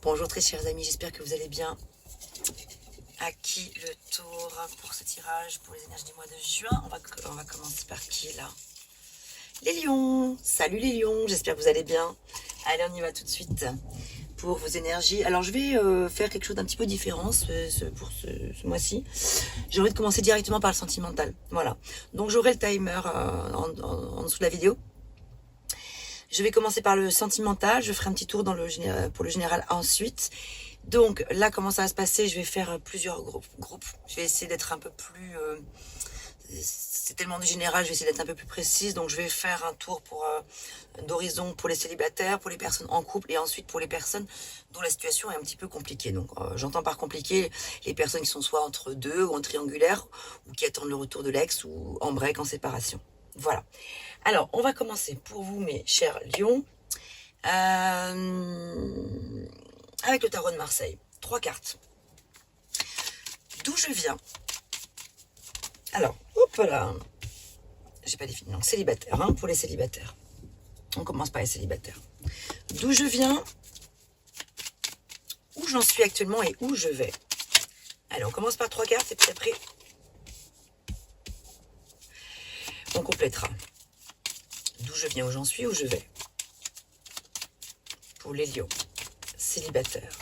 Bonjour très chers amis, j'espère que vous allez bien. À qui le tour pour ce tirage pour les énergies du mois de juin? On va commencer par qui là? Les lions. Salut les lions, j'espère que vous allez bien. Allez, on y va tout de suite pour vos énergies. Alors je vais faire quelque chose d'un petit peu différent pour ce mois-ci. J'ai envie de commencer directement par le sentimental. Voilà, donc j'aurai le timer en dessous de la vidéo. Je vais commencer par le sentimental, je ferai un petit tour pour le général ensuite. Donc là, comment ça va se passer? Je vais faire plusieurs groupes. Je vais essayer d'être un peu plus... c'est tellement général, je vais essayer d'être un peu plus précise. Donc je vais faire un tour d'horizon pour les célibataires, pour les personnes en couple et ensuite pour les personnes dont la situation est un petit peu compliquée. Donc j'entends par compliqué les personnes qui sont soit entre deux ou en triangulaire ou qui attendent le retour de l'ex ou en break, en séparation. Voilà. Alors, on va commencer pour vous, mes chers lions, avec le tarot de Marseille. 3 cartes. D'où je viens? Alors, hop là. J'ai pas défini. Donc, célibataire, hein, pour les célibataires. On commence par les célibataires. D'où je viens, où j'en suis actuellement et où je vais. Allez, on commence par 3 cartes et puis après, on complétera. D'où je viens, où j'en suis, où je vais. Pour les lions, célibataires.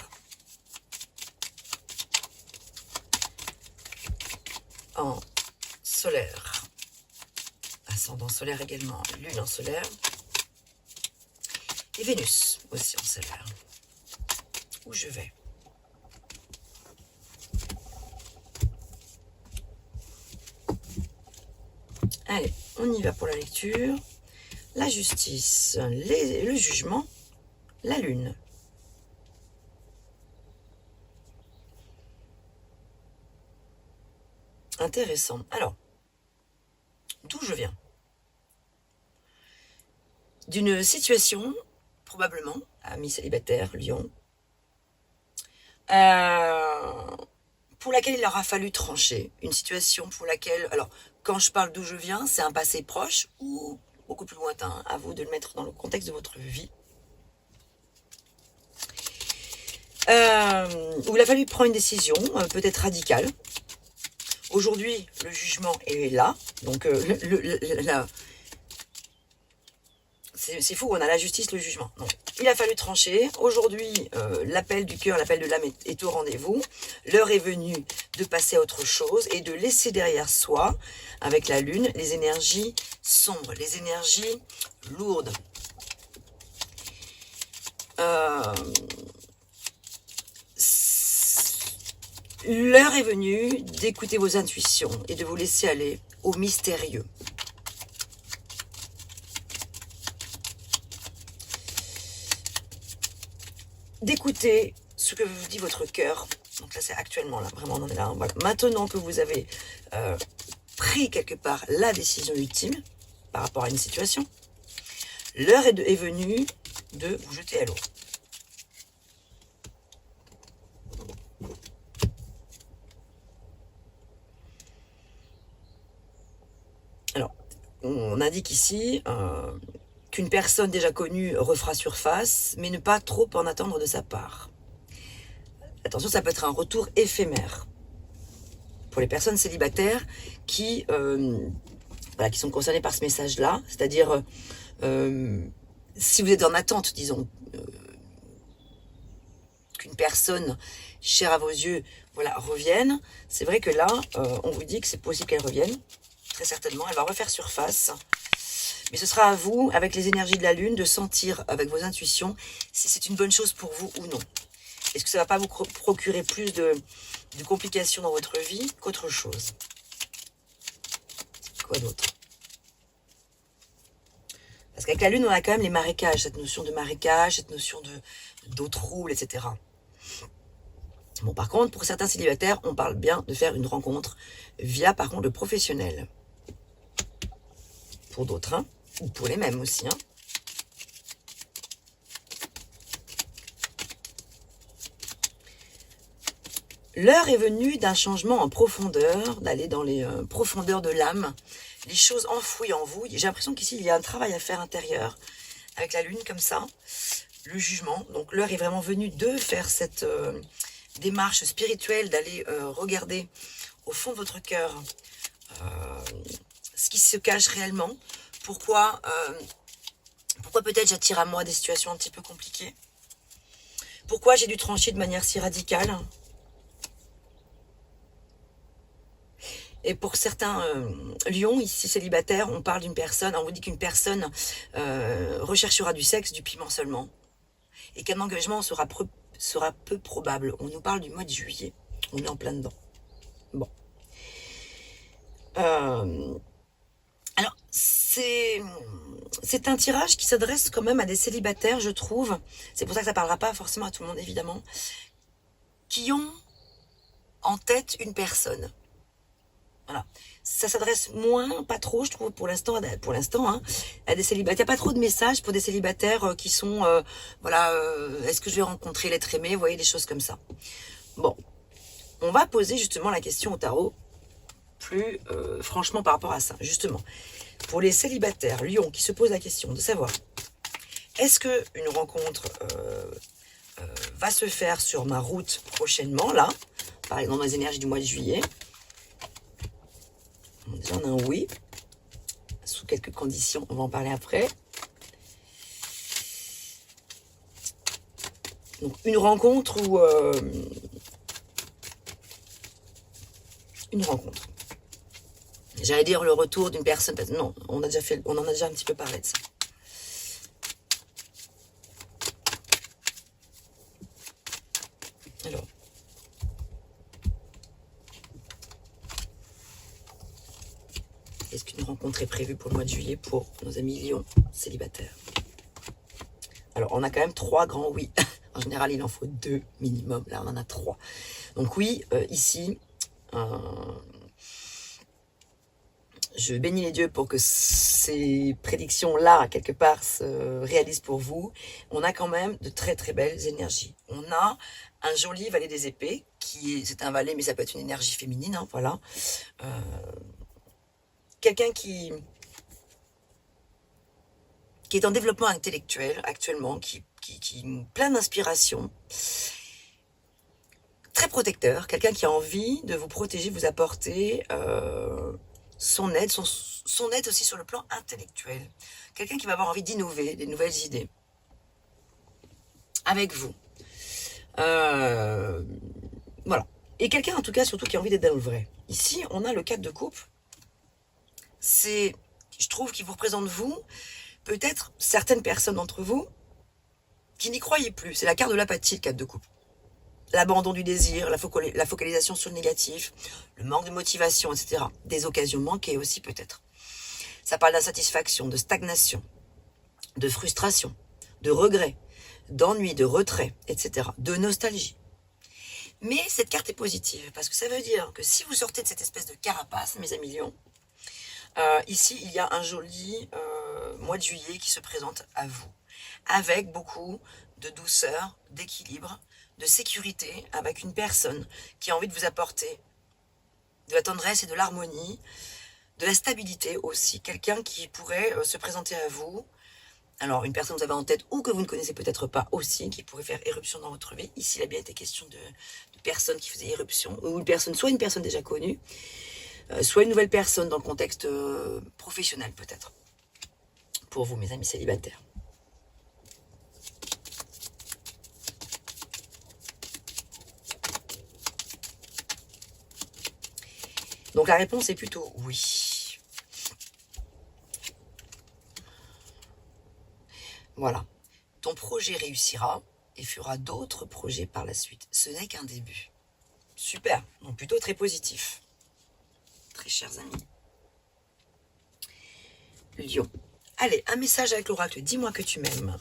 En solaire. Ascendant solaire également, lune en solaire. Et Vénus aussi en solaire. Où je vais. Allez, on y va pour la lecture. La justice, le jugement, la lune. Intéressant. Alors, d'où je viens? D'une situation, probablement, amis célibataires, lion, pour laquelle il aura fallu trancher. Une situation pour laquelle, alors, quand je parle d'où je viens, c'est un passé proche ou beaucoup plus lointain. À vous de le mettre dans le contexte de votre vie. Où il a fallu prendre une décision, peut-être radicale. Aujourd'hui, le jugement est là. Donc, c'est fou, on a la justice, le jugement. Donc, il a fallu trancher. Aujourd'hui, l'appel du cœur, l'appel de l'âme est au rendez-vous. L'heure est venue de passer à autre chose et de laisser derrière soi, avec la lune, les énergies sombres, les énergies lourdes. L'heure est venue d'écouter vos intuitions et de vous laisser aller au mystérieux. D'écouter ce que vous dit votre cœur. Donc là, c'est actuellement, là, vraiment, on en est là. Voilà. Maintenant que vous avez pris quelque part la décision ultime par rapport à une situation, l'heure est venue de vous jeter à l'eau. Alors, on indique ici qu'une personne déjà connue refera surface, mais ne pas trop en attendre de sa part. Attention, ça peut être un retour éphémère. Pour les personnes célibataires qui sont concernées par ce message-là, c'est-à-dire si vous êtes en attente, disons, qu'une personne chère à vos yeux, voilà, revienne, c'est vrai que là, on vous dit que c'est possible qu'elle revienne. Très certainement, elle va refaire surface. Mais ce sera à vous, avec les énergies de la lune, de sentir avec vos intuitions si c'est une bonne chose pour vous ou non. Est-ce que ça ne va pas vous procurer plus de complications dans votre vie qu'autre chose? Quoi d'autre? Parce qu'avec la lune, on a quand même les marécages, cette notion de marécage, cette notion d'eau trouble, etc. Bon, par contre, pour certains célibataires, on parle bien de faire une rencontre via, par contre, le professionnel. Pour d'autres, hein, ou pour les mêmes aussi, hein. L'heure est venue d'un changement en profondeur, d'aller dans les profondeurs de l'âme, les choses enfouies en vous. J'ai l'impression qu'ici, il y a un travail à faire intérieur, avec la lune comme ça. le jugement. Donc l'heure est vraiment venue de faire cette démarche spirituelle, d'aller regarder au fond de votre cœur ce qui se cache réellement. Pourquoi peut-être j'attire à moi des situations un petit peu compliquées. Pourquoi j'ai dû trancher de manière si radicale. Et pour certains lions, ici célibataires, on parle d'une personne, on vous dit qu'une personne recherchera du sexe, du piment seulement. Et qu'un engagement sera peu probable. On nous parle du mois de juillet. On est en plein dedans. Bon. Alors, c'est un tirage qui s'adresse quand même à des célibataires, je trouve. C'est pour ça que ça ne parlera pas forcément à tout le monde, évidemment. Qui ont en tête une personne. Voilà. Ça s'adresse moins, pas trop, je trouve, pour l'instant, hein, à des célibataires. Il n'y a pas trop de messages pour des célibataires qui sont, est-ce que je vais rencontrer l'être aimé, vous voyez, des choses comme ça. Bon, on va poser justement la question au tarot, plus franchement par rapport à ça, justement. Pour les célibataires, lions, qui se posent la question de savoir, est-ce qu'une rencontre va se faire sur ma route prochainement, là, par exemple dans les énergies du mois de juillet. Déjà, on a un oui, sous quelques conditions, on va en parler après. Donc, une rencontre ou... une rencontre. J'allais dire le retour d'une personne. Non, on en a déjà un petit peu parlé de ça. Alors. Est-ce qu'une rencontre est prévue pour le mois de juillet pour nos amis lions célibataires? Alors, on a quand même 3 grands oui. En général, il en faut 2 minimum. Là, on en a 3. Donc oui, ici, je bénis les dieux pour que ces prédictions-là, quelque part, se réalisent pour vous. On a quand même de très très belles énergies. On a un joli valet des épées, c'est un valet, mais ça peut être une énergie féminine, hein, voilà. Quelqu'un qui est en développement intellectuel actuellement, qui plein d'inspiration, très protecteur, quelqu'un qui a envie de vous protéger, vous apporter son aide, son aide aussi sur le plan intellectuel. Quelqu'un qui va avoir envie d'innover, des nouvelles idées avec vous. Voilà. Et quelqu'un en tout cas surtout qui a envie d'être dans le vrai. Ici, on a le 4 de coupe. Je trouve qu'il vous représente vous, peut-être certaines personnes d'entre vous qui n'y croyaient plus. C'est la carte de l'apathie, le 4 de coupe. L'abandon du désir, la focalisation sur le négatif, le manque de motivation, etc. Des occasions manquées aussi peut-être. Ça parle d'insatisfaction, de stagnation, de frustration, de regret, d'ennui, de retrait, etc. De nostalgie. Mais cette carte est positive parce que ça veut dire que si vous sortez de cette espèce de carapace, mes amis lions, ici il y a un joli mois de juillet qui se présente à vous, avec beaucoup de douceur, d'équilibre, de sécurité, avec une personne qui a envie de vous apporter de la tendresse et de l'harmonie, de la stabilité aussi, quelqu'un qui pourrait se présenter à vous. Alors, une personne que vous avez en tête ou que vous ne connaissez peut-être pas aussi, qui pourrait faire éruption dans votre vie. Ici, il a bien été question de personnes qui faisaient éruption, ou soit une personne déjà connue, soit une nouvelle personne dans le contexte professionnel peut-être. Pour vous, mes amis célibataires. Donc la réponse est plutôt oui. Voilà. Ton projet réussira et fera d'autres projets par la suite. Ce n'est qu'un début. Super. Donc plutôt très positif. Très chers amis. Lion. Allez, un message avec l'oracle. Dis-moi que tu m'aimes.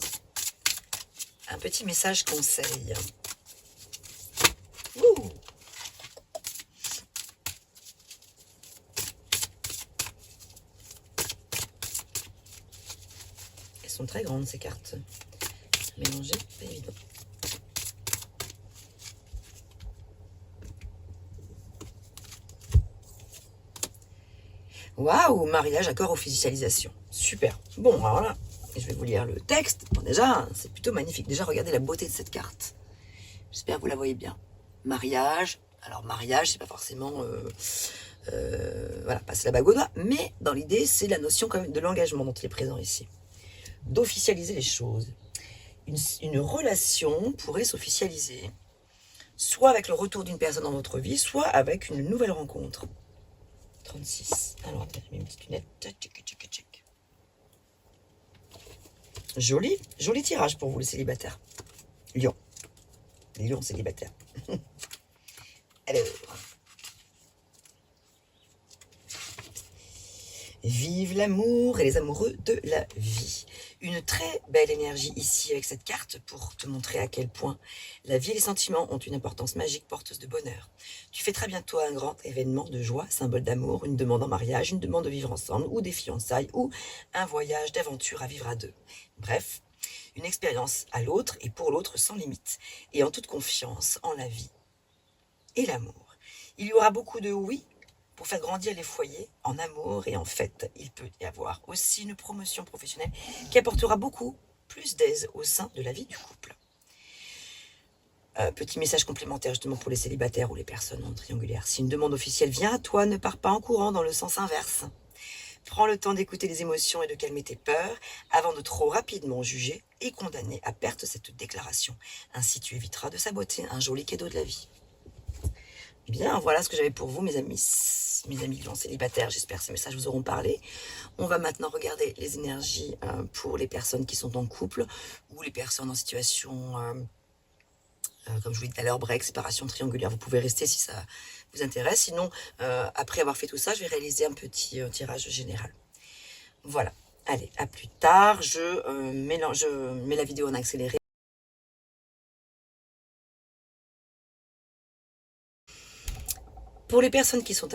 Un petit message conseil. Ouh. Elles sont très grandes ces cartes. Mélanger, pas évident. Waouh, mariage, accord, officialisation. Super. Bon, alors là, Et je vais vous lire le texte. Bon, déjà, c'est plutôt magnifique. Déjà, regardez la beauté de cette carte. J'espère que vous la voyez bien. Mariage. Alors, mariage, c'est pas forcément... voilà, passer la bague au doigt. Mais dans l'idée, c'est la notion quand même de l'engagement dont il est présent ici. D'officialiser les choses. Une relation pourrait s'officialiser, soit avec le retour d'une personne dans votre vie, soit avec une nouvelle rencontre. 36. Alors, j'ai mis une petite lunette. Joli, joli tirage pour vous, les célibataires. Lion. Lion célibataire. Alors. Vive l'amour et les amoureux de la vie. Une très belle énergie ici avec cette carte pour te montrer à quel point la vie et les sentiments ont une importance magique porteuse de bonheur. Tu fais très bientôt un grand événement de joie, symbole d'amour, une demande en mariage, une demande de vivre ensemble ou des fiançailles ou un voyage d'aventure à vivre à deux. Bref, une expérience à l'autre et pour l'autre sans limite et en toute confiance en la vie et l'amour. Il y aura beaucoup de oui pour faire grandir les foyers en amour et en fête. Il peut y avoir aussi une promotion professionnelle qui apportera beaucoup plus d'aise au sein de la vie du couple. Petit message complémentaire justement pour les célibataires ou les personnes non triangulaires. Si une demande officielle vient à toi, ne pars pas en courant dans le sens inverse. Prends le temps d'écouter les émotions et de calmer tes peurs avant de trop rapidement juger et condamner à perte cette déclaration. Ainsi tu éviteras de saboter un joli cadeau de la vie. Eh bien, voilà ce que j'avais pour vous, mes amis lions célibataires. J'espère que ces messages vous auront parlé. On va maintenant regarder les énergies pour les personnes qui sont en couple ou les personnes en situation, comme je vous l'ai dit tout à l'heure, break, séparation triangulaire. Vous pouvez rester si ça vous intéresse. Sinon, après avoir fait tout ça, je vais réaliser un petit tirage général. Voilà. Allez, à plus tard. Je mets la vidéo en accéléré. Pour les personnes qui sont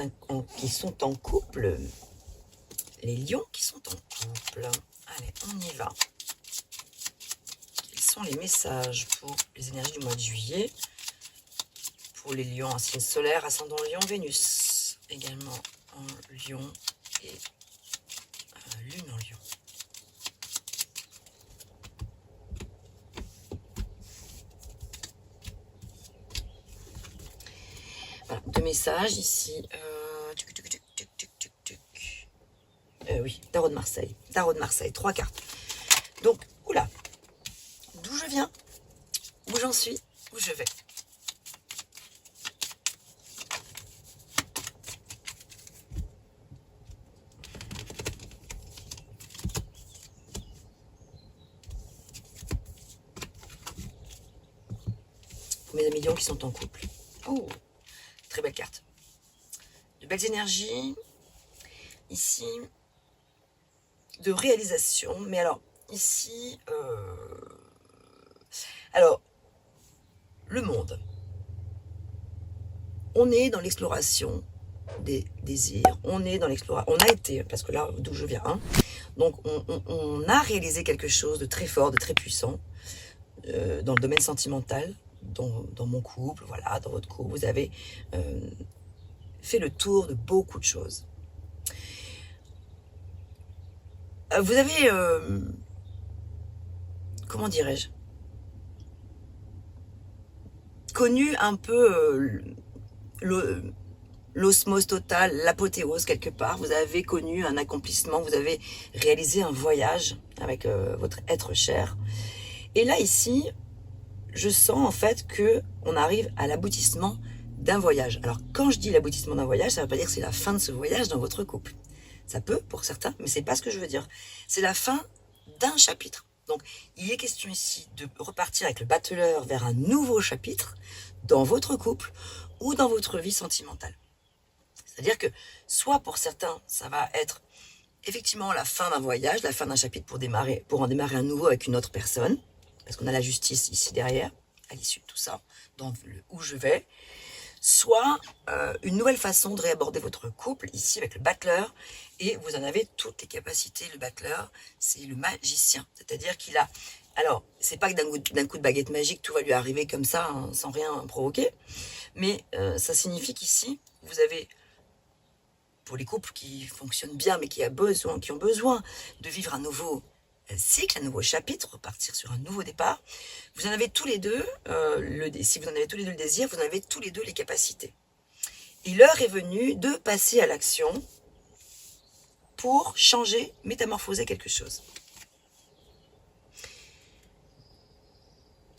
en couple, les lions qui sont en couple, allez, on y va. Quels sont les messages pour les énergies du mois de juillet? Pour les lions en signe solaire, ascendant lion, Vénus également en lion et lune en lion. Voilà, deux messages ici. Oui, Tarot de Marseille. Tarot de Marseille, 3 cartes. Donc, oula, d'où je viens, où j'en suis, où je vais. Pour mes amis lions qui sont en couple. Oh, très belle carte. De belles énergies. Ici, de réalisation. Mais alors, ici, alors, le monde. On est dans l'exploration des désirs. On est dans l'exploration. On a été, parce que là, d'où je viens, hein, donc on a réalisé quelque chose de très fort, de très puissant dans le domaine sentimental, dans mon couple, voilà, dans votre couple. Vous avez fait le tour de beaucoup de choses. Vous avez, comment dirais-je, connu un peu l'osmose totale, l'apothéose quelque part. Vous avez connu un accomplissement, vous avez réalisé un voyage avec votre être cher. Et là, ici, je sens en fait que on arrive à l'aboutissement d'un voyage. Alors, quand je dis l'aboutissement d'un voyage, ça ne veut pas dire que c'est la fin de ce voyage dans votre couple. Ça peut pour certains, mais c'est pas ce que je veux dire. C'est la fin d'un chapitre. Donc, il est question ici de repartir avec le battleur vers un nouveau chapitre dans votre couple ou dans votre vie sentimentale. C'est-à-dire que, soit pour certains, ça va être effectivement la fin d'un voyage, la fin d'un chapitre pour en démarrer un nouveau avec une autre personne, parce qu'on a la justice ici derrière, à l'issue de tout ça, dans le où je vais, soit une nouvelle façon de réaborder votre couple, ici avec le battleur, et vous en avez toutes les capacités. Le battleur, c'est le magicien, c'est-à-dire qu'il a... Alors, c'est pas que d'un coup de baguette magique, tout va lui arriver comme ça, hein, sans rien provoquer, mais ça signifie qu'ici, vous avez, pour les couples qui fonctionnent bien, mais qui ont besoin de vivre un nouveau cycle, un nouveau chapitre, repartir sur un nouveau départ. Vous en avez tous les deux, si vous en avez tous les deux le désir, vous en avez tous les deux les capacités. Et l'heure est venue de passer à l'action pour changer, métamorphoser quelque chose.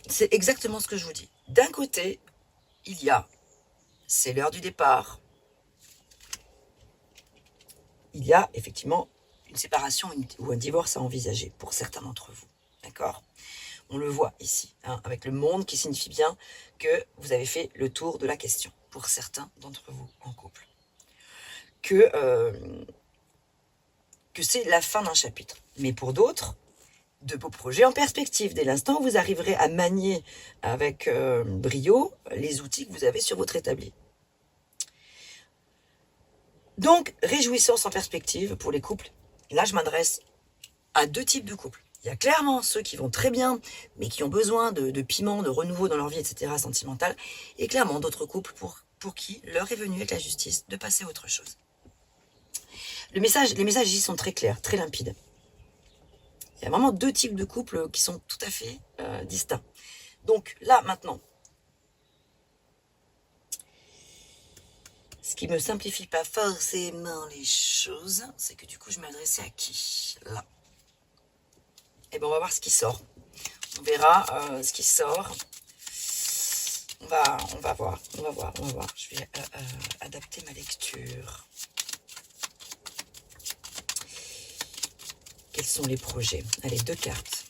C'est exactement ce que je vous dis. D'un côté, il y a, c'est l'heure du départ. Il y a effectivement une séparation ou un divorce à envisager pour certains d'entre vous. D'accord ? On le voit ici, hein, avec le monde qui signifie bien que vous avez fait le tour de la question pour certains d'entre vous en couple. Que c'est la fin d'un chapitre. Mais pour d'autres, de beaux projets en perspective. Dès l'instant où vous arriverez à manier avec brio les outils que vous avez sur votre établi. Donc, réjouissance en perspective pour les couples. Là, je m'adresse à deux types de couples. Il y a clairement ceux qui vont très bien, mais qui ont besoin de piment, de renouveau dans leur vie, etc., sentimental. Et clairement d'autres couples pour qui l'heure est venue avec la justice de passer à autre chose. Les messages ici sont très clairs, très limpides. Il y a vraiment deux types de couples qui sont tout à fait distincts. Donc là, maintenant, ce qui ne me simplifie pas forcément les choses, c'est que du coup, je m'adressais à qui? Là. Et bien, on va voir ce qui sort. On verra ce qui sort. On va voir. Je vais adapter ma lecture. Quels sont les projets? Allez, deux cartes.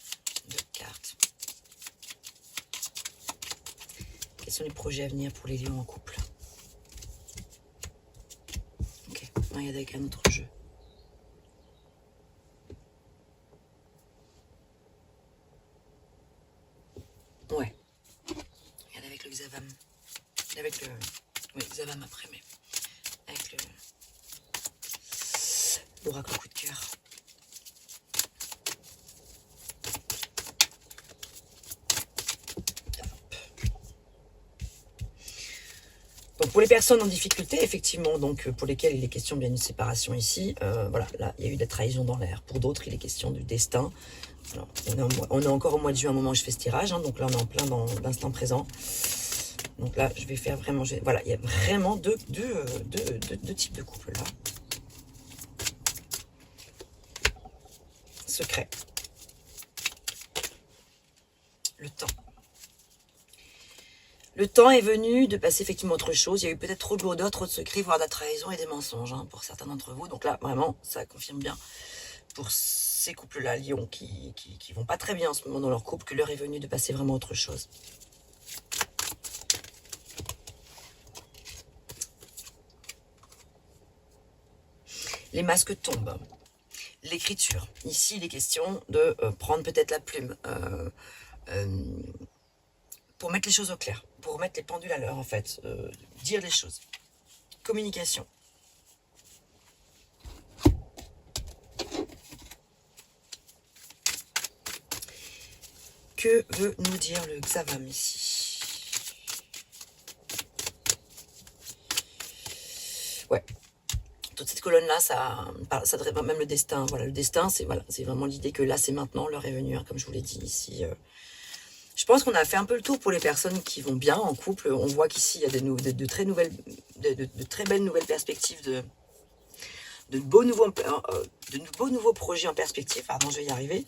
Quels sont les projets à venir pour les lions en couple? Ok, on regarde avec un autre jeu. Ouais. Regarde avec le Xavam. Avec le... Oui, Xavam après, mais... Avec l'oracle coup de cœur. Donc pour les personnes en difficulté, effectivement, donc pour lesquelles il est question bien d'une séparation ici, voilà, là il y a eu de la trahison dans l'air. Pour d'autres, il est question du destin. Alors, on est encore au mois de juin, au moment où je fais ce tirage, hein, donc là on est en plein dans l'instant présent. Donc là, je vais faire vraiment... Voilà, il y a vraiment deux types de couples là. Secret. Le temps. Le temps est venu de passer effectivement autre chose. Il y a eu peut-être trop de lourdeur, trop de secrets, voire de la trahison et des mensonges hein, pour certains d'entre vous. Donc là, vraiment, ça confirme bien pour ces couples-là, Lion, qui vont pas très bien en ce moment dans leur couple, que l'heure est venue de passer vraiment autre chose. Les masques tombent. L'écriture. Ici, il est question de prendre peut-être la plume pour mettre les choses au clair, pour mettre les pendules à l'heure, en fait. Dire les choses. Communication. Que veut nous dire le Xavam ici? Ouais. Toute cette colonne-là, ça devrait même le destin. Voilà, le destin, c'est vraiment l'idée que là, c'est maintenant, l'heure est venue, hein, comme je vous l'ai dit ici. Je pense qu'on a fait un peu le tour pour les personnes qui vont bien en couple. On voit qu'ici, il y a de très belles nouvelles perspectives, de beaux nouveaux projets en perspective. Pardon, je vais y arriver.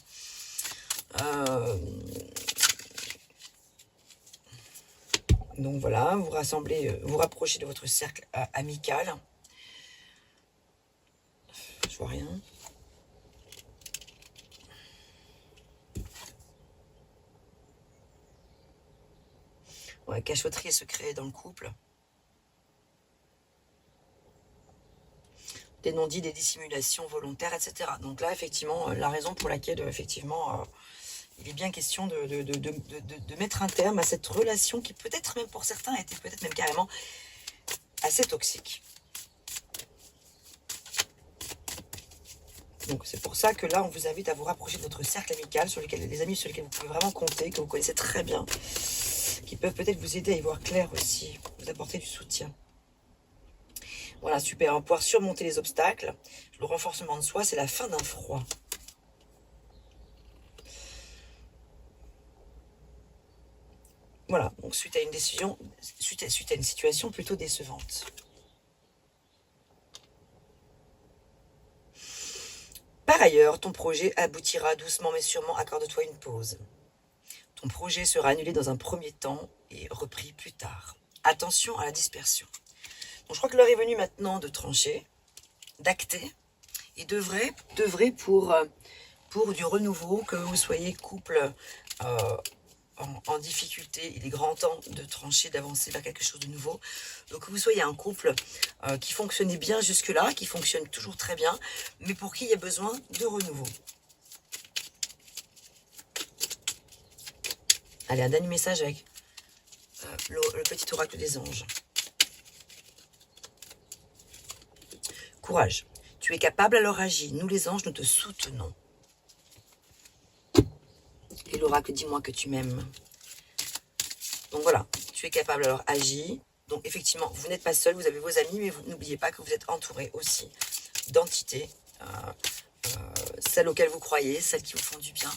Donc voilà, vous rapprochez de votre cercle amical. Je vois rien. Ouais, cachotterie et secret dans le couple. Des non-dits, des dissimulations volontaires, etc. Donc là, effectivement, la raison pour laquelle, effectivement, il est bien question de mettre un terme à cette relation qui peut-être même pour certains était peut-être même carrément assez toxique. Donc c'est pour ça que là, on vous invite à vous rapprocher de votre cercle amical, les amis sur lesquels vous pouvez vraiment compter, que vous connaissez très bien, qui peuvent peut-être vous aider à y voir clair aussi, vous apporter du soutien. Voilà, super, on va pouvoir surmonter les obstacles. Le renforcement de soi, c'est la fin d'un froid. Voilà, donc suite à une décision, suite à une situation plutôt décevante. Par ailleurs, ton projet aboutira doucement mais sûrement, accorde-toi une pause. Ton projet sera annulé dans un premier temps et repris plus tard. Attention à la dispersion. Donc je crois que l'heure est venue maintenant de trancher, d'acter et d'œuvrer pour du renouveau, que vous soyez couple en difficulté. Il est grand temps de trancher, d'avancer vers quelque chose de nouveau. Donc que vous soyez un couple qui fonctionnait bien jusque-là, qui fonctionne toujours très bien, mais pour qui il y a besoin de renouveau. Allez, un dernier message avec le petit oracle des anges. Courage. Tu es capable, alors agis. Nous les anges, nous te soutenons. Et l'oracle, dis-moi que tu m'aimes. Donc voilà, tu es capable, alors agis. Donc effectivement, vous n'êtes pas seul, vous avez vos amis, mais n'oubliez pas que vous êtes entouré aussi d'entités, celles auxquelles vous croyez, celles qui vous font du bien.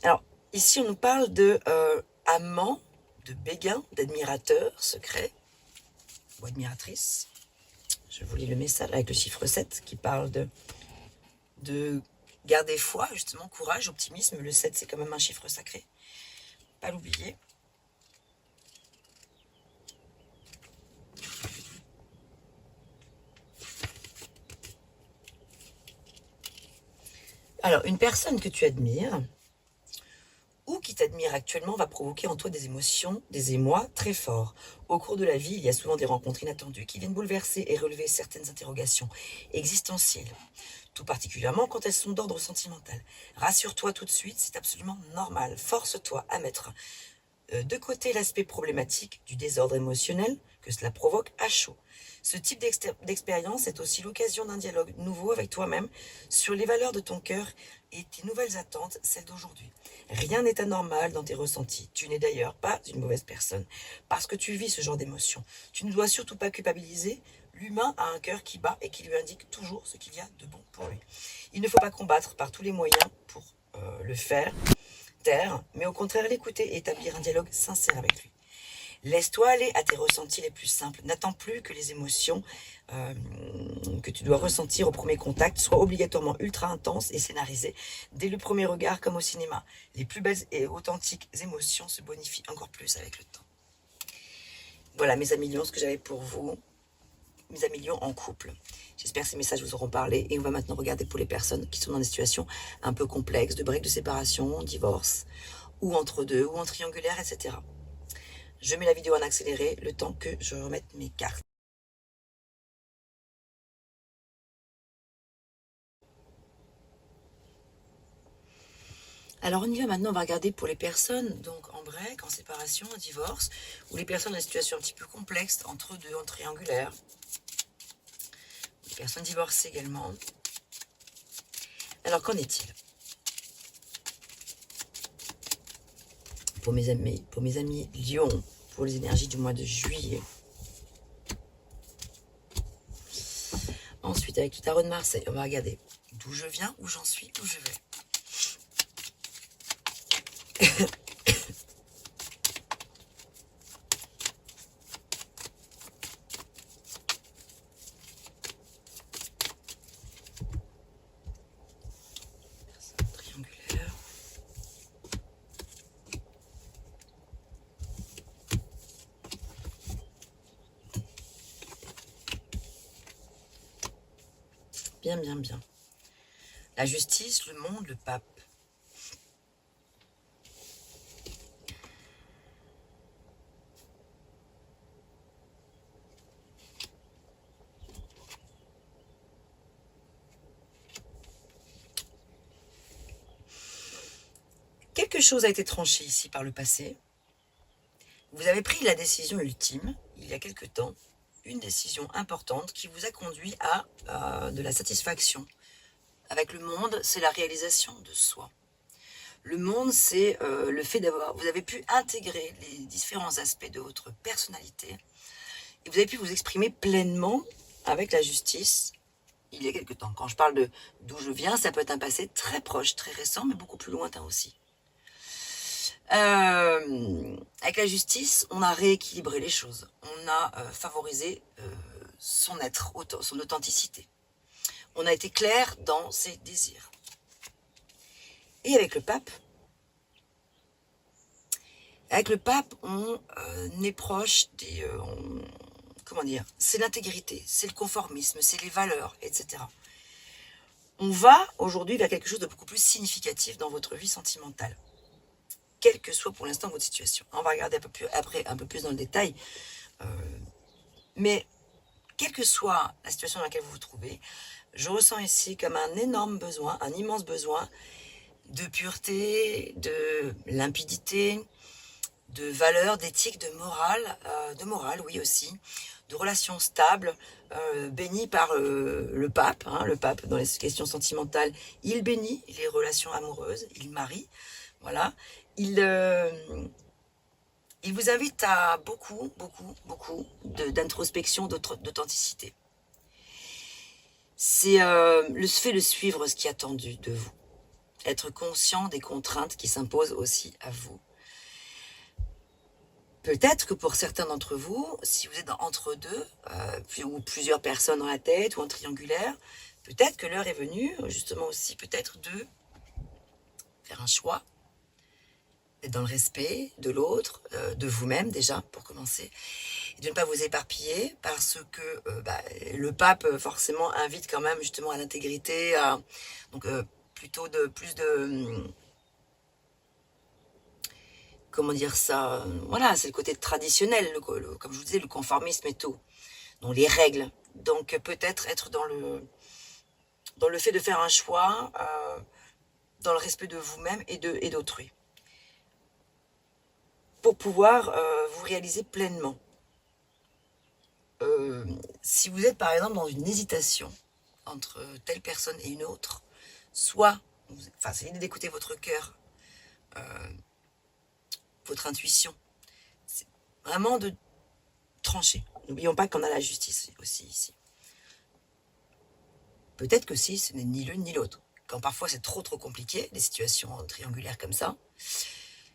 Alors, ici, on nous parle de amant, de béguin, d'admirateur secret ou admiratrice. Je vous lis le message avec le chiffre 7 qui parle de garder foi, justement, courage, optimisme. Le 7, c'est quand même un chiffre sacré. Pas l'oublier. Alors, une personne que tu admires ou qui t'admire actuellement va provoquer en toi des émotions, des émois très forts. Au cours de la vie, il y a souvent des rencontres inattendues qui viennent bouleverser et relever certaines interrogations existentielles, tout particulièrement quand elles sont d'ordre sentimental. Rassure-toi tout de suite, c'est absolument normal. Force-toi à mettre de côté l'aspect problématique du désordre émotionnel que cela provoque à chaud. Ce type d'expérience est aussi l'occasion d'un dialogue nouveau avec toi-même sur les valeurs de ton cœur et tes nouvelles attentes, celles d'aujourd'hui. Rien n'est anormal dans tes ressentis. Tu n'es d'ailleurs pas une mauvaise personne parce que tu vis ce genre d'émotion. Tu ne dois surtout pas culpabiliser. L'humain a un cœur qui bat et qui lui indique toujours ce qu'il y a de bon pour lui. Il ne faut pas combattre par tous les moyens pour le faire taire, mais au contraire l'écouter et établir un dialogue sincère avec lui. Laisse-toi aller à tes ressentis les plus simples. N'attends plus que les émotions que tu dois ressentir au premier contact soient obligatoirement ultra intenses et scénarisées dès le premier regard comme au cinéma. Les plus belles et authentiques émotions se bonifient encore plus avec le temps. Voilà mes amis lions, ce que j'avais pour vous. Mes amis lions en couple. J'espère que ces messages vous auront parlé. Et on va maintenant regarder pour les personnes qui sont dans des situations un peu complexes, de break, de séparation, divorce, ou entre deux, ou en triangulaire, etc. Je mets la vidéo en accéléré, le temps que je remette mes cartes. Alors on y va maintenant, on va regarder pour les personnes donc en break, en séparation, en divorce, ou les personnes dans des situations un petit peu complexes, entre deux, en triangulaire. Les personnes divorcées également. Alors qu'en est-il pour mes amis Lion, pour les énergies du mois de juillet. Ensuite, avec le tarot de Marseille, on va regarder d'où je viens, où j'en suis, où je vais. Triangulaire. Bien, bien, bien. La justice, le monde, le pape. Quelque chose a été tranché ici par le passé. Vous avez pris la décision ultime, il y a quelque temps, une décision importante qui vous a conduit à de la satisfaction. Avec le monde, c'est la réalisation de soi. Le monde, c'est le fait d'avoir... Vous avez pu intégrer les différents aspects de votre personnalité et vous avez pu vous exprimer pleinement avec la justice il y a quelque temps. Quand je parle de d'où je viens, ça peut être un passé très proche, très récent, mais beaucoup plus lointain aussi. Avec la justice, on a rééquilibré les choses. On a favorisé son être, son authenticité. On a été clair dans ses désirs. Et avec le pape, on est proche des... comment dire, c'est l'intégrité, c'est le conformisme, c'est les valeurs, etc. On va aujourd'hui vers quelque chose de beaucoup plus significatif dans votre vie sentimentale, quelle que soit pour l'instant votre situation. On va regarder un peu plus dans le détail, mais quelle que soit la situation dans laquelle vous vous trouvez, je ressens ici comme un énorme besoin, un immense besoin de pureté, de limpidité, de valeurs, d'éthique, de morale, oui aussi, de relations stables, bénies par le pape. Le pape, dans les questions sentimentales, il bénit les relations amoureuses, il marie, voilà. Il vous invite à beaucoup d'introspection, d'authenticité. C'est le fait de suivre ce qui est attendu de vous. Être conscient des contraintes qui s'imposent aussi à vous. Peut-être que pour certains d'entre vous, si vous êtes entre deux, ou plusieurs personnes dans la tête, ou en triangulaire, peut-être que l'heure est venue, justement aussi, peut-être de faire un choix, d'être dans le respect de l'autre, de vous-même déjà, pour commencer, et de ne pas vous éparpiller, parce que le pape, forcément, invite quand même justement à l'intégrité, donc plutôt plus de... comment dire ça, voilà, c'est le côté traditionnel, comme je vous disais, le conformisme et tout, donc les règles. Donc peut-être être dans le fait de faire un choix, dans le respect de vous-même et d'autrui, pour pouvoir vous réaliser pleinement. Si vous êtes par exemple dans une hésitation entre telle personne et une autre, soit, c'est l'idée d'écouter votre cœur, votre intuition, c'est vraiment de trancher. N'oublions pas qu'on a la justice aussi ici. Peut-être que si ce n'est ni l'une ni l'autre, quand parfois c'est trop compliqué, des situations triangulaires comme ça,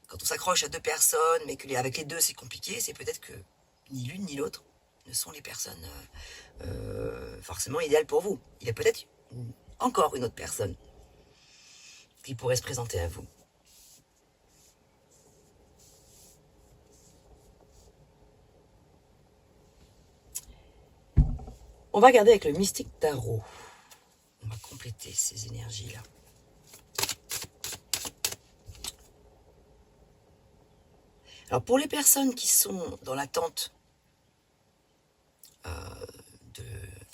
quand on s'accroche à deux personnes, mais qu'avec les deux c'est compliqué, c'est peut-être que ni l'une ni l'autre ne sont les personnes forcément idéales pour vous. Il y a peut-être encore une autre personne qui pourrait se présenter à vous. On va regarder avec le Mystic Tarot. On va compléter ces énergies-là. Alors pour les personnes qui sont dans l'attente,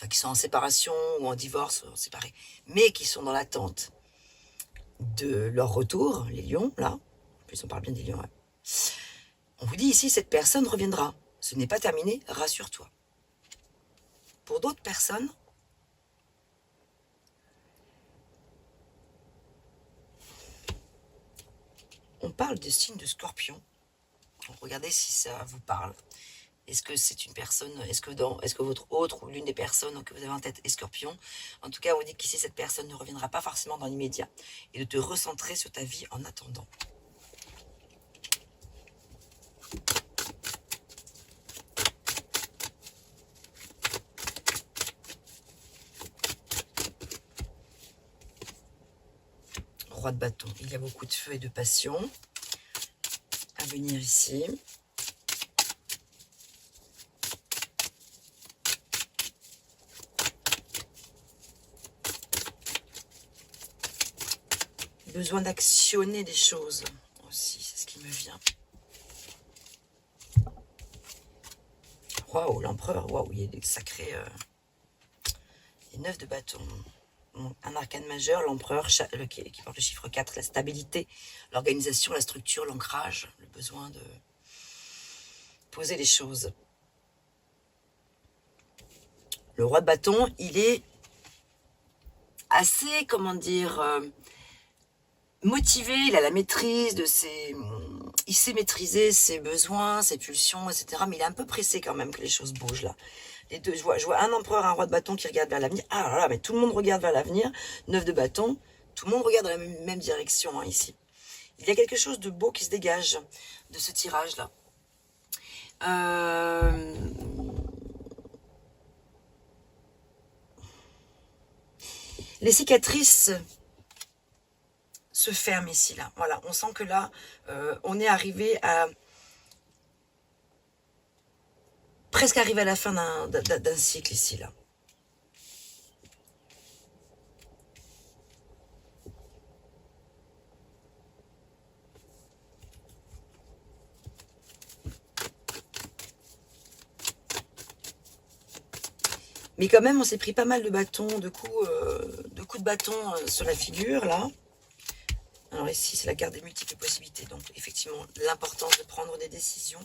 qui sont en séparation ou en divorce, séparés, mais qui sont dans l'attente de leur retour, les lions, là, en plus on parle bien des lions, ouais. On vous dit ici, cette personne reviendra. Ce n'est pas terminé, rassure-toi. Pour d'autres personnes, on parle de signe de Scorpion. Donc regardez si ça vous parle. Est-ce que c'est une personne, est-ce que votre autre ou l'une des personnes que vous avez en tête est Scorpion? En tout cas, on vous dit qu'ici, cette personne ne reviendra pas forcément dans l'immédiat. Et de te recentrer sur ta vie en attendant. Roi de bâton. Il y a beaucoup de feu et de passion à venir ici. Besoin d'actionner des choses aussi, c'est ce qui me vient. Waouh, l'empereur, waouh, il y a des sacrés... les 9 de bâton. Un arcane majeur, l'empereur qui porte le chiffre 4, la stabilité, l'organisation, la structure, l'ancrage, le besoin de poser les choses. Le roi de bâton, il est assez, comment dire... motivé, il a la maîtrise de ses... il sait maîtriser ses besoins, ses pulsions, etc. Mais il est un peu pressé quand même que les choses bougent là. Les deux, je vois un empereur, un roi de bâton qui regarde vers l'avenir. Ah là là, mais tout le monde regarde vers l'avenir. 9 de bâton, tout le monde regarde dans la même direction hein, ici. Il y a quelque chose de beau qui se dégage de ce tirage là. Les cicatrices se ferment ici là. Voilà, on sent que là, on est arrivé à presque arrivé à la fin d'un cycle ici là. Mais quand même, on s'est pris pas mal de bâtons, de coups de bâton sur la figure, là. Alors ici, c'est la carte des multiples possibilités. Donc, effectivement, l'importance de prendre des décisions.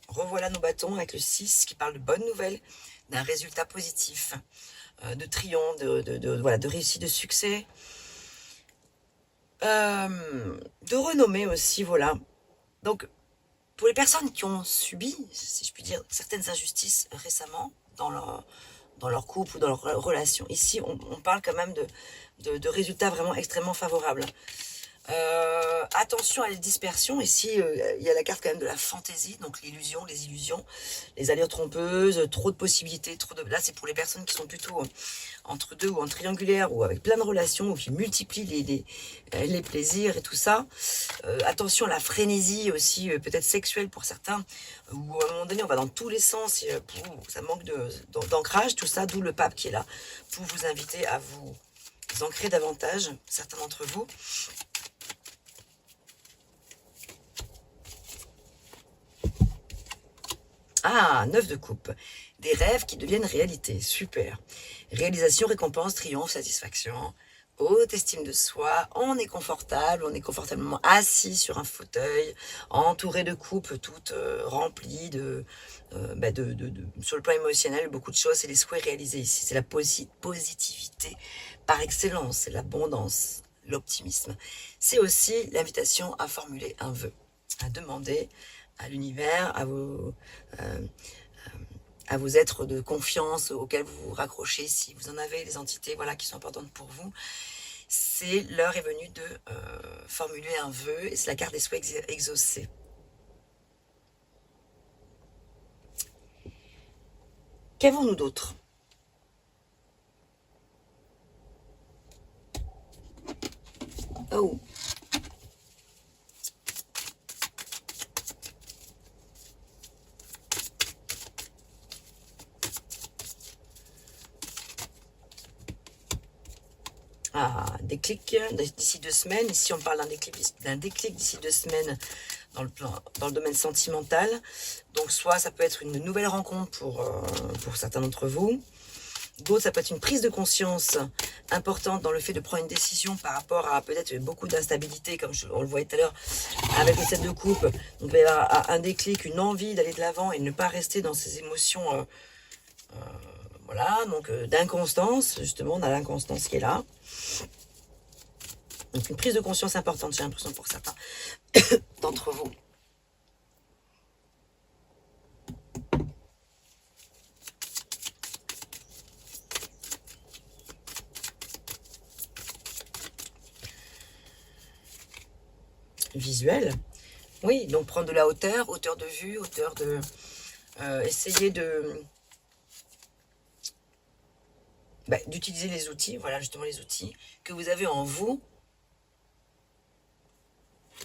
Revoilà nos bâtons avec le 6 qui parle de bonnes nouvelles, d'un résultat positif, de triomphe, voilà, de réussite, de succès. De renommée aussi, voilà. Donc, pour les personnes qui ont subi, si je puis dire, certaines injustices récemment dans leur couple ou dans leur relation. Ici, on parle quand même de résultats vraiment extrêmement favorables. Attention à la dispersion. Ici, il y a la carte quand même de la fantaisie, donc l'illusion, les illusions, les allures trompeuses, trop de possibilités, Là, c'est pour les personnes qui sont plutôt entre deux ou en triangulaire ou avec plein de relations ou qui multiplient les plaisirs et tout ça. Attention à la frénésie aussi, peut-être sexuelle pour certains, où à un moment donné, on va dans tous les sens, et, ça manque d'ancrage, tout ça, d'où le pape qui est là pour vous inviter à vous ancrer davantage, certains d'entre vous. Ah, 9 de coupe. Des rêves qui deviennent réalité. Super. Réalisation, récompense, triomphe, satisfaction. Haute estime de soi. On est confortable. On est confortablement assis sur un fauteuil, entouré de coupes toutes remplies sur le plan émotionnel, beaucoup de choses. C'est les souhaits réalisés ici. C'est la positivité par excellence. C'est l'abondance, l'optimisme. C'est aussi l'invitation à formuler un vœu, à demander à l'univers, à vos êtres de confiance auxquels vous vous raccrochez, si vous en avez, les entités voilà, qui sont importantes pour vous. C'est l'heure est venue de formuler un vœu, et c'est la carte des souhaits exaucés. Qu'avons-nous d'autre? Oh! Ah, déclic d'ici 2 semaines. Ici, on parle d'un déclic d'ici 2 semaines dans le domaine sentimental. Donc, soit ça peut être une nouvelle rencontre pour certains d'entre vous. D'autres, ça peut être une prise de conscience importante dans le fait de prendre une décision par rapport à peut-être beaucoup d'instabilité, comme on le voyait tout à l'heure avec le 7 de coupe. Donc, il va y avoir un déclic, une envie d'aller de l'avant et ne pas rester dans ces émotions voilà, donc d'inconstance, justement, on a l'inconstance qui est là. Donc une prise de conscience importante, j'ai l'impression, pour certains d'entre vous. Visuel. Oui, donc prendre de la hauteur, hauteur de vue, hauteur de... essayer d'utiliser les outils, voilà justement les outils que vous avez en vous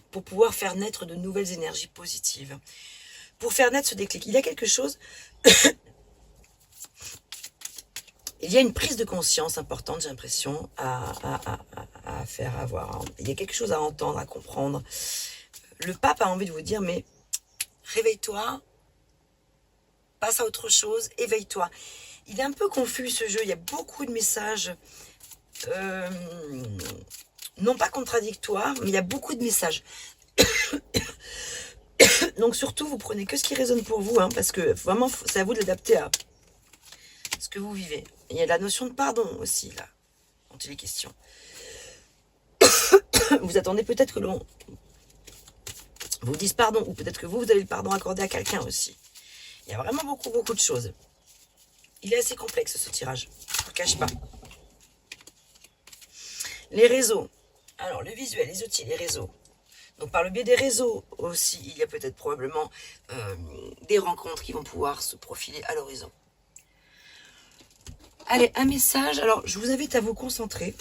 pour pouvoir faire naître de nouvelles énergies positives. Pour faire naître ce déclic, il y a quelque chose, il y a une prise de conscience importante, j'ai l'impression, à faire avoir. Il y a quelque chose à entendre, à comprendre. Le pape a envie de vous dire, mais réveille-toi, passe à autre chose, éveille-toi. Il est un peu confus ce jeu, il y a beaucoup de messages, non pas contradictoires, mais il y a beaucoup de messages. Donc surtout, vous prenez que ce qui résonne pour vous, hein, parce que vraiment, c'est à vous de l'adapter à ce que vous vivez. Il y a la notion de pardon aussi, là, quand il est question. Vous attendez peut-être que l'on vous disent pardon, ou peut-être que vous avez le pardon accordé à quelqu'un aussi. Il y a vraiment beaucoup de choses. Il est assez complexe ce tirage, je ne vous le cache pas. Les réseaux. Alors, le visuel, les outils, les réseaux. Donc, par le biais des réseaux aussi, il y a peut-être probablement des rencontres qui vont pouvoir se profiler à l'horizon. Allez, un message. Alors, je vous invite à vous concentrer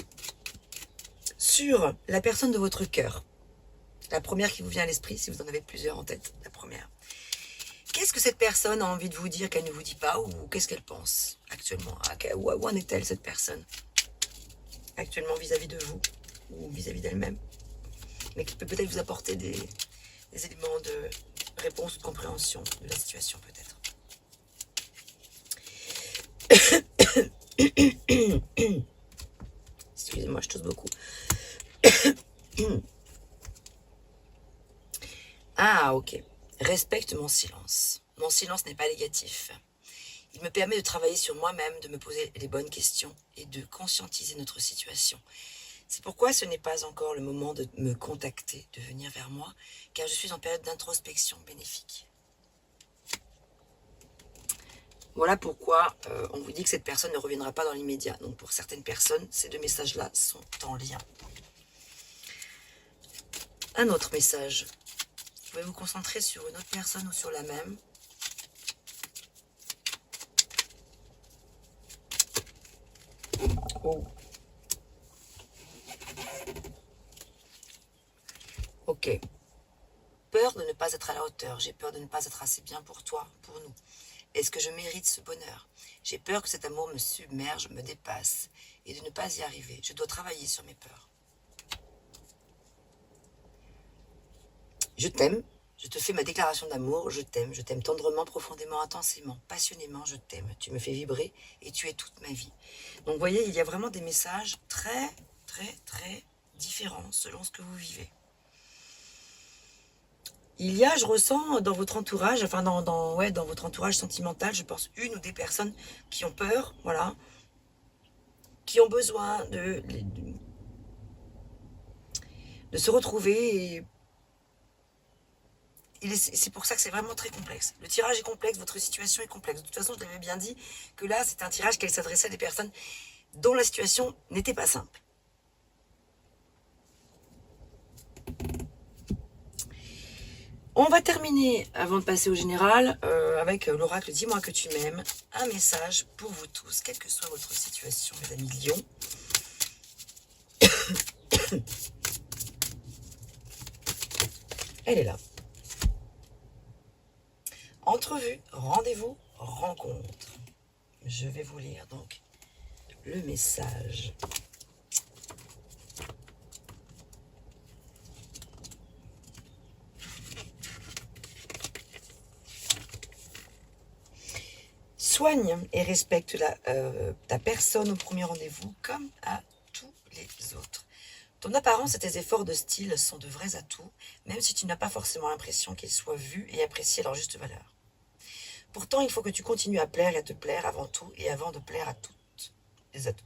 sur la personne de votre cœur. La première qui vous vient à l'esprit, si vous en avez plusieurs en tête, la première. Qu'est-ce que cette personne a envie de vous dire qu'elle ne vous dit pas, ou qu'est-ce qu'elle pense actuellement? Où en est-elle cette personne actuellement vis-à-vis de vous, ou vis-à-vis d'elle-même, mais qui peut peut-être vous apporter des éléments de réponse ou de compréhension de la situation peut-être. Excusez-moi, je tousse beaucoup. Ah, ok. Respecte mon silence. Mon silence n'est pas négatif. Il me permet de travailler sur moi-même, de me poser les bonnes questions et de conscientiser notre situation. C'est pourquoi ce n'est pas encore le moment de me contacter, de venir vers moi, car je suis en période d'introspection bénéfique. Voilà pourquoi on vous dit que cette personne ne reviendra pas dans l'immédiat. Donc pour certaines personnes, ces deux messages-là sont en lien. Un autre message. Vous pouvez vous concentrer sur une autre personne ou sur la même. Oh. Ok. Peur de ne pas être à la hauteur. J'ai peur de ne pas être assez bien pour toi, pour nous. Est-ce que je mérite ce bonheur? J'ai peur que cet amour me submerge, me dépasse, et de ne pas y arriver. Je dois travailler sur mes peurs. Je t'aime. Je te fais ma déclaration d'amour. Je t'aime tendrement, profondément, intensément, passionnément. Je t'aime. Tu me fais vibrer et tu es toute ma vie. Donc, vous voyez, il y a vraiment des messages très différents selon ce que vous vivez. Il y a, je ressens dans votre entourage, enfin dans votre entourage sentimental, je pense une ou des personnes qui ont peur, voilà, qui ont besoin de se retrouver. Et c'est pour ça que c'est vraiment très complexe. Le tirage est complexe, votre situation est complexe. De toute façon, je l'avais bien dit que là, c'est un tirage qui s'adressait à des personnes dont la situation n'était pas simple. On va terminer, avant de passer au général, avec l'oracle « Dis-moi que tu m'aimes ». Un message pour vous tous, quelle que soit votre situation, mes amis Lions. Elle est là. Entrevue, rendez-vous, rencontre. Je vais vous lire donc le message. Soigne et respecte ta personne au premier rendez-vous comme à tous les autres. Ton apparence et tes efforts de style sont de vrais atouts, même si tu n'as pas forcément l'impression qu'ils soient vus et appréciés à leur juste valeur. Pourtant, il faut que tu continues à plaire et à te plaire avant tout et avant de plaire à toutes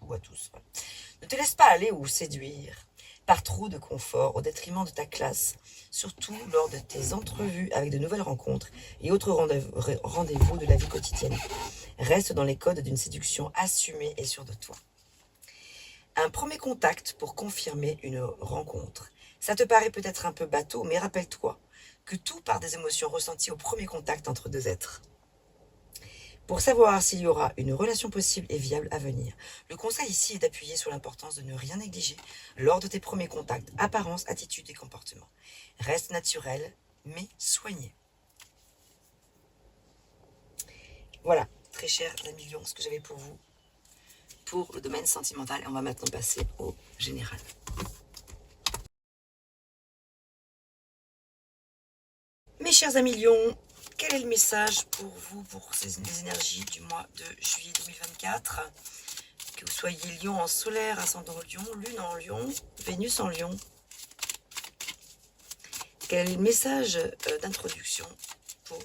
ou à tous. Voilà. Ne te laisse pas aller ou séduire par trop de confort au détriment de ta classe, surtout lors de tes entrevues avec de nouvelles rencontres et autres rendez-vous de la vie quotidienne. Reste dans les codes d'une séduction assumée et sûre de toi. Un premier contact pour confirmer une rencontre. Ça te paraît peut-être un peu bateau, mais rappelle-toi que tout part des émotions ressenties au premier contact entre deux êtres. Pour savoir s'il y aura une relation possible et viable à venir, le conseil ici est d'appuyer sur l'importance de ne rien négliger lors de tes premiers contacts, apparence, attitude et comportement. Reste naturel, mais soigné. Voilà, très chers amis Lions, ce que j'avais pour vous pour le domaine sentimental. Et on va maintenant passer au général. Mes chers amis Lions, quel est le message pour vous, pour les énergies du mois de juillet 2024? Que vous soyez Lion en solaire, ascendant Lion, Lune en Lion, Vénus en Lion. Quel est le message d'introduction pour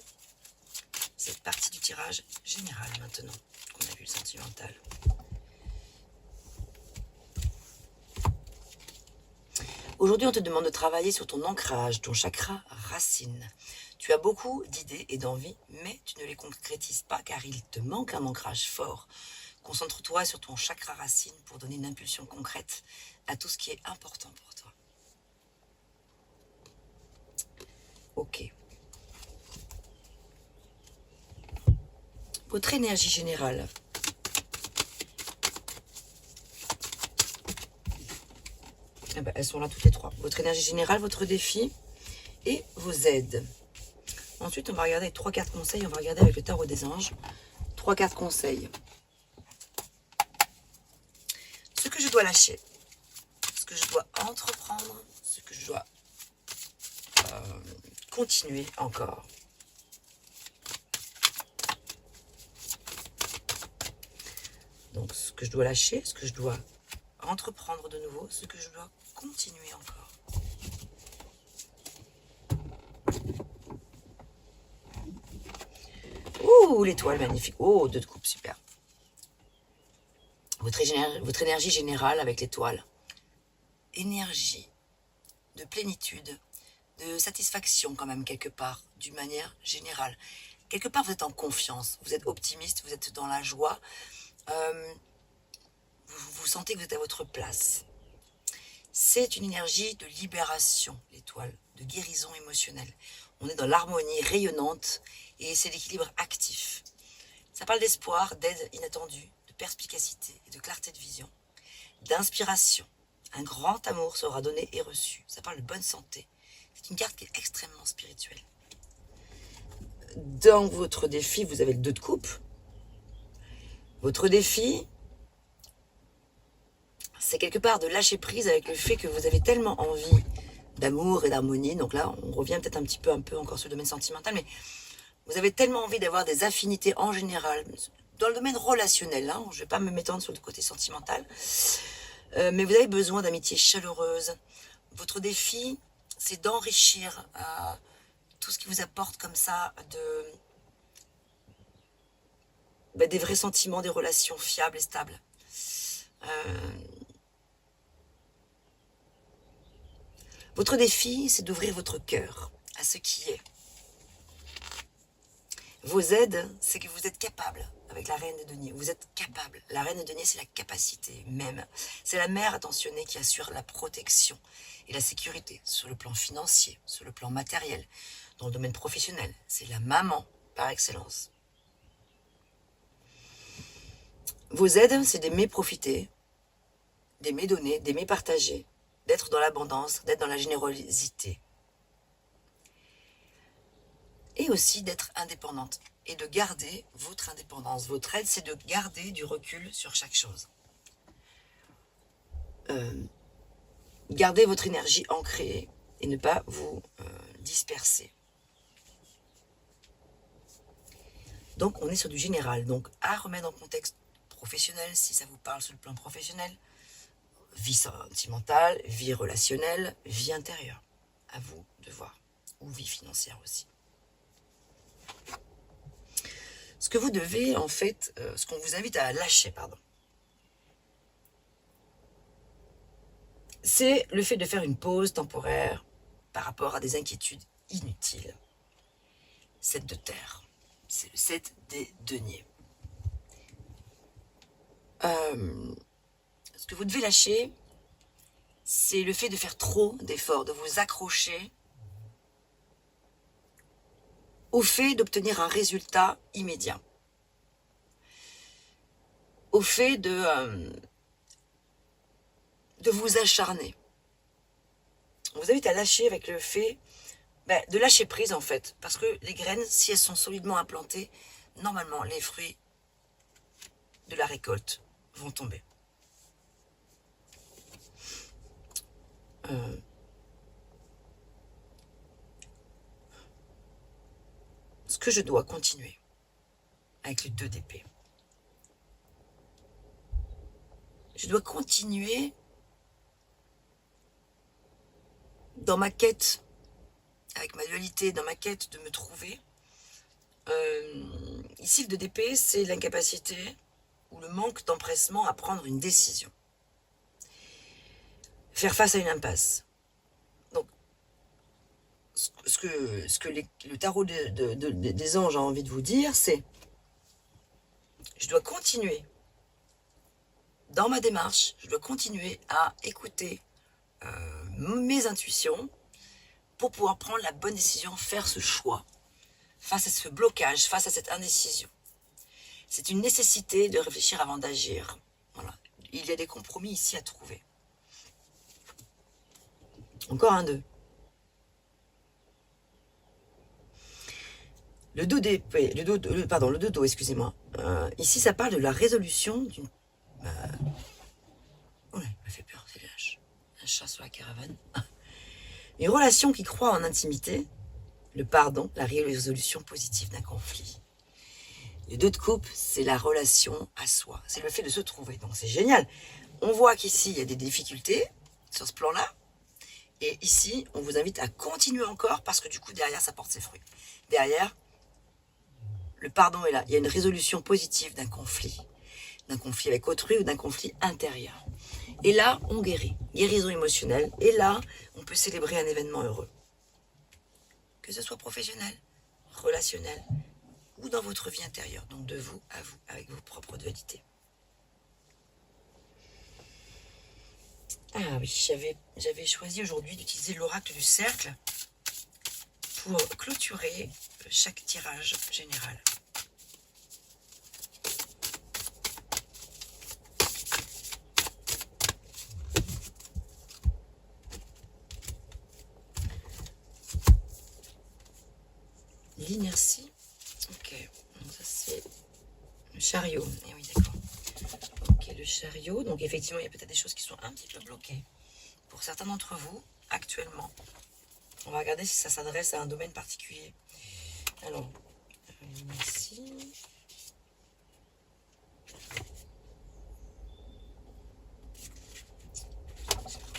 cette partie du tirage général maintenant qu'on a vu le sentimental? Aujourd'hui, on te demande de travailler sur ton ancrage, ton chakra racine. Tu as beaucoup d'idées et d'envies, mais tu ne les concrétises pas car il te manque un ancrage fort. Concentre-toi sur ton chakra racine pour donner une impulsion concrète à tout ce qui est important pour toi. Ok. Votre énergie générale. Eh ben, elles sont là toutes les trois. Votre énergie générale, votre défi et vos aides. Ensuite, on va regarder avec 3 cartes conseils. On va regarder avec le tarot des anges. 3 cartes conseils. Ce que je dois lâcher. Ce que je dois entreprendre. Ce que je dois continuer encore. Donc, ce que je dois lâcher, ce que je dois entreprendre de nouveau, ce que je dois continuer encore. Ouh, l'étoile magnifique. Oh, 2 de coupe, super. Votre énergie générale avec l'étoile. Énergie de plénitude, de satisfaction quand même quelque part, d'une manière générale. Quelque part, vous êtes en confiance, vous êtes optimiste, vous êtes dans la joie. Vous sentez que vous êtes à votre place. C'est une énergie de libération, l'étoile, de guérison émotionnelle. On est dans l'harmonie rayonnante et c'est l'équilibre actif. Ça parle d'espoir, d'aide inattendue, de perspicacité et de clarté de vision, d'inspiration. Un grand amour sera donné et reçu. Ça parle de bonne santé. C'est une carte qui est extrêmement spirituelle. Dans votre défi, vous avez le 2 de coupe. Votre défi, c'est quelque part de lâcher prise avec le fait que vous avez tellement envie d'amour et d'harmonie. Donc là, on revient peut-être un peu encore sur le domaine sentimental, mais vous avez tellement envie d'avoir des affinités en général, dans le domaine relationnel, hein, je ne vais pas me m'étendre sur le côté sentimental, mais vous avez besoin d'amitié chaleureuse. Votre défi, c'est d'enrichir tout ce qui vous apporte comme ça des vrais sentiments, des relations fiables et stables. Votre défi, c'est d'ouvrir votre cœur à ce qui est. Vos aides, c'est que vous êtes capable, avec la reine de denier, vous êtes capable. La reine de denier, c'est la capacité même. C'est la mère attentionnée qui assure la protection et la sécurité sur le plan financier, sur le plan matériel, dans le domaine professionnel. C'est la maman par excellence. Vos aides, c'est d'aimer profiter, d'aimer donner, d'aimer partager, d'être dans l'abondance, d'être dans la générosité. Et aussi d'être indépendante et de garder votre indépendance. Votre aide, c'est de garder du recul sur chaque chose. Gardez votre énergie ancrée et ne pas vous disperser. Donc, on est sur du général. Donc, à remettre en contexte professionnel, si ça vous parle sur le plan professionnel, vie sentimentale, vie relationnelle, vie intérieure. À vous de voir. Ou vie financière aussi. Ce que vous devez, en fait, ce qu'on vous invite à lâcher, c'est le fait de faire une pause temporaire par rapport à des inquiétudes inutiles. 7 de terre, c'est le 7 des deniers. Ce que vous devez lâcher, c'est le fait de faire trop d'efforts, de vous accrocher au fait d'obtenir un résultat immédiat, au fait de vous acharner. On vous invite à lâcher avec le fait de lâcher prise en fait, parce que les graines, si elles sont solidement implantées, normalement les fruits de la récolte vont tomber. Ce que je dois continuer avec le 2 d'épée. Je dois continuer dans ma quête, avec ma dualité, dans ma quête de me trouver. Ici, le 2 d'épée, c'est l'incapacité ou le manque d'empressement à prendre une décision. Faire face à une impasse. le tarot des anges a envie de vous dire, c'est je dois continuer dans ma démarche, je dois continuer à écouter mes intuitions pour pouvoir prendre la bonne décision, faire ce choix face à ce blocage, face à cette indécision. C'est une nécessité de réfléchir avant d'agir. Voilà. Il y a des compromis ici à trouver. Encore un 2. Le dos d'épée, le dos, excusez-moi. Ici, ça parle de la résolution d'une... Ouais, il me fait peur, c'est un chat sur la caravane. Une relation qui croit en intimité, le pardon, la résolution positive d'un conflit. Le 2 de coupe, c'est la relation à soi. C'est le fait de se trouver. Donc c'est génial. On voit qu'ici, il y a des difficultés sur ce plan-là. Et ici, on vous invite à continuer encore parce que du coup, derrière, ça porte ses fruits. Derrière, le pardon est là. Il y a une résolution positive d'un conflit avec autrui ou d'un conflit intérieur. Et là, on guérit. Guérison émotionnelle. Et là, on peut célébrer un événement heureux. Que ce soit professionnel, relationnel ou dans votre vie intérieure. Donc de vous à vous, avec vos propres dualités. Ah oui, j'avais choisi aujourd'hui d'utiliser l'oracle du cercle pour clôturer chaque tirage général. L'inertie, ok, donc ça c'est le chariot, et oui d'accord. Ok, le chariot, donc effectivement il y a peut-être des choses qui sont un petit peu bloquées pour certains d'entre vous actuellement. On va regarder si ça s'adresse à un domaine particulier. Alors, ici.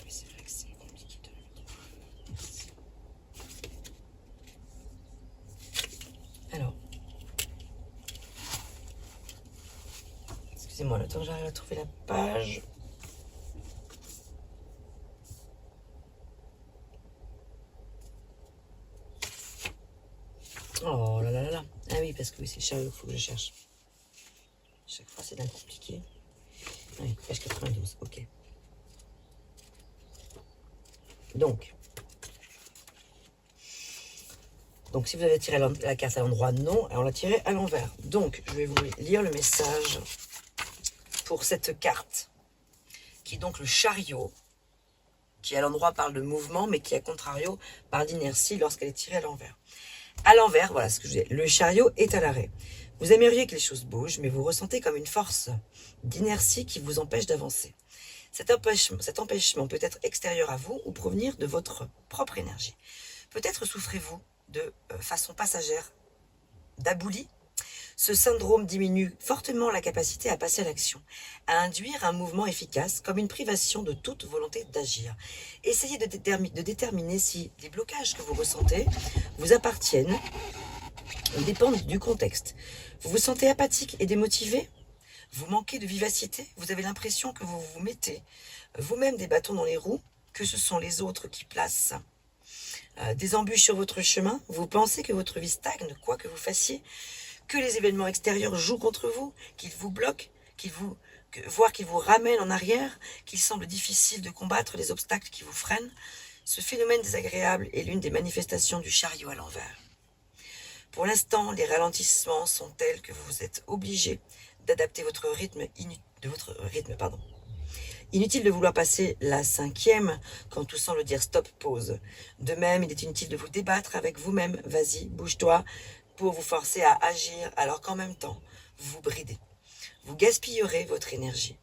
C'est vrai que c'est compliqué de le lire. Alors, excusez-moi, le temps que j'arrive à trouver la page. Oh là là là là. Ah oui, parce que oui, c'est le chariot, il faut que je cherche. Chaque fois, c'est bien compliqué. Oui, page 92, ok. Donc si vous avez tiré la carte à l'endroit, non, on l'a tirée à l'envers. Donc, je vais vous lire le message pour cette carte, qui est donc le chariot, qui à l'endroit parle de mouvement, mais qui à contrario parle d'inertie lorsqu'elle est tirée à l'envers. À l'envers, voilà ce que je disais, le chariot est à l'arrêt. Vous aimeriez que les choses bougent, mais vous ressentez comme une force d'inertie qui vous empêche d'avancer. Cet empêchement peut être extérieur à vous ou provenir de votre propre énergie. Peut-être souffrez-vous de façon passagère d'abouli. Ce syndrome diminue fortement la capacité à passer à l'action, à induire un mouvement efficace comme une privation de toute volonté d'agir. Essayez de déterminer si les blocages que vous ressentez vous appartiennent ou dépendent du contexte. Vous vous sentez apathique et démotivé ? Vous manquez de vivacité ? Vous avez l'impression que vous vous mettez vous-même des bâtons dans les roues, que ce sont les autres qui placent des embûches sur votre chemin ? Vous pensez que votre vie stagne, quoi que vous fassiez ? Que les événements extérieurs jouent contre vous, qu'ils vous bloquent, voire qu'ils vous ramènent en arrière, qu'il semble difficile de combattre les obstacles qui vous freinent. Ce phénomène désagréable est l'une des manifestations du chariot à l'envers. Pour l'instant, les ralentissements sont tels que vous êtes obligé d'adapter votre rythme, Inutile de vouloir passer la 5e quand tout semble dire stop, pause. De même, il est inutile de vous débattre avec vous-même, vas-y, bouge-toi, pour vous forcer à agir alors qu'en même temps, vous vous bridez. Vous gaspillerez votre énergie.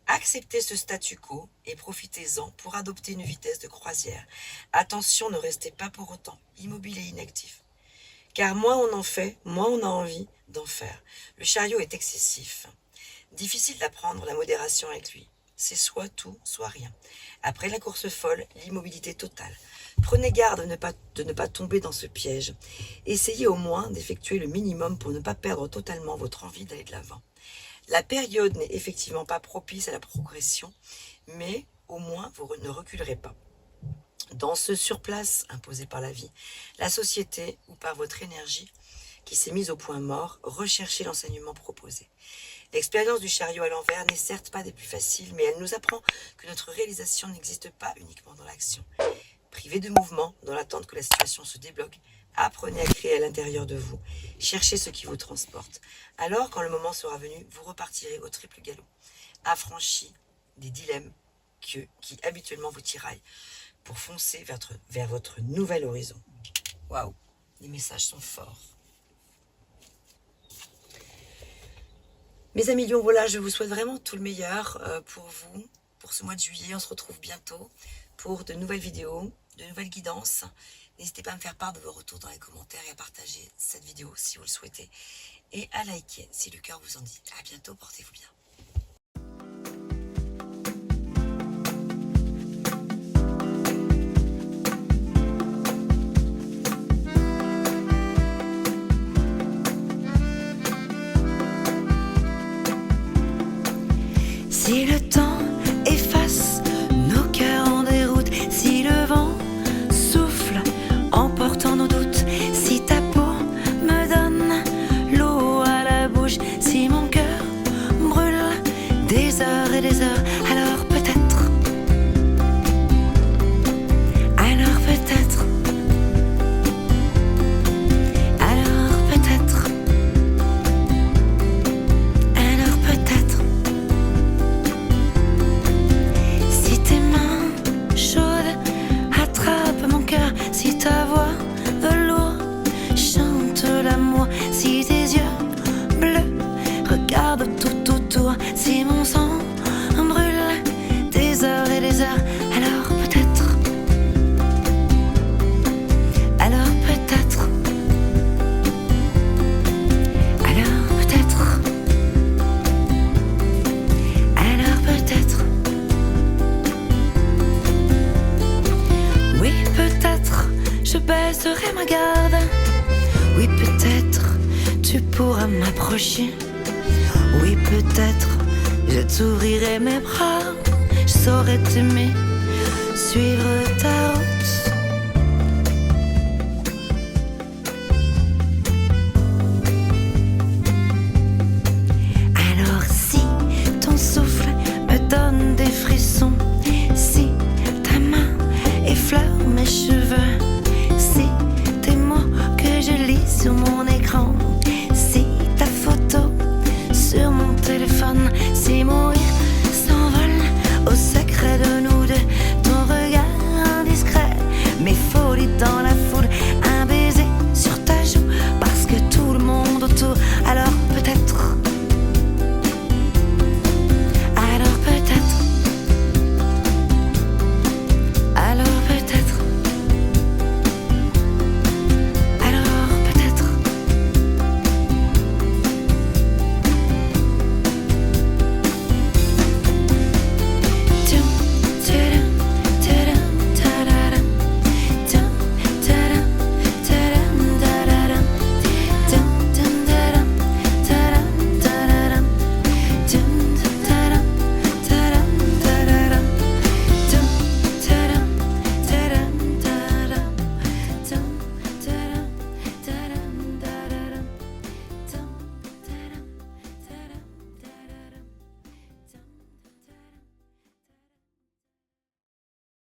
Acceptez ce statu quo et profitez-en pour adopter une vitesse de croisière. Attention, ne restez pas pour autant immobile et inactif. Car moins on en fait, moins on a envie d'en faire. Le chariot est excessif. Difficile d'apprendre la modération avec lui. C'est soit tout, soit rien. Après la course folle, l'immobilité totale. Prenez garde de ne pas tomber dans ce piège. Essayez au moins d'effectuer le minimum pour ne pas perdre totalement votre envie d'aller de l'avant. La période n'est effectivement pas propice à la progression, mais au moins vous ne reculerez pas. dans ce surplace imposé par la vie, la société ou par votre énergie qui s'est mise au point mort, recherchez l'enseignement proposé. L'expérience du chariot à l'envers n'est certes pas des plus faciles, mais elle nous apprend que notre réalisation n'existe pas uniquement dans l'action. Privé de mouvement, dans l'attente que la situation se débloque, apprenez à créer à l'intérieur de vous. Cherchez ce qui vous transporte. Alors, quand le moment sera venu, vous repartirez au triple galop, affranchi des dilemmes qui habituellement vous tiraillent, pour foncer vers votre nouvel horizon. Waouh, les messages sont forts. Mes amis Lions, voilà, je vous souhaite vraiment tout le meilleur pour vous, pour ce mois de juillet. On se retrouve bientôt pour de nouvelles vidéos, de nouvelles guidances. N'hésitez pas à me faire part de vos retours dans les commentaires et à partager cette vidéo si vous le souhaitez. Et à liker si le cœur vous en dit. À bientôt, portez-vous bien. Si le temps efface nos cœurs en déroute, si le vent souffle emportant nos doutes, si ta peau me donne l'eau à la bouche, si mon cœur brûle des heures et des heures, alors peut-être, alors peut-être, alors peut-être, alors peut-être. Si tes mains chaudes attrapent mon cœur, si ta voix velours chante l'amour, si tes yeux bleus regardent tout autour, si mon sang brûle des heures et des heures, alors peut-être, alors peut-être, alors peut-être, alors peut-être. Oui, peut-être, je baisserai ma garde. Oui, peut-être, tu pourras m'approcher. Oui, peut-être, je t'ouvrirai mes bras. Je saurai t'aimer, suivre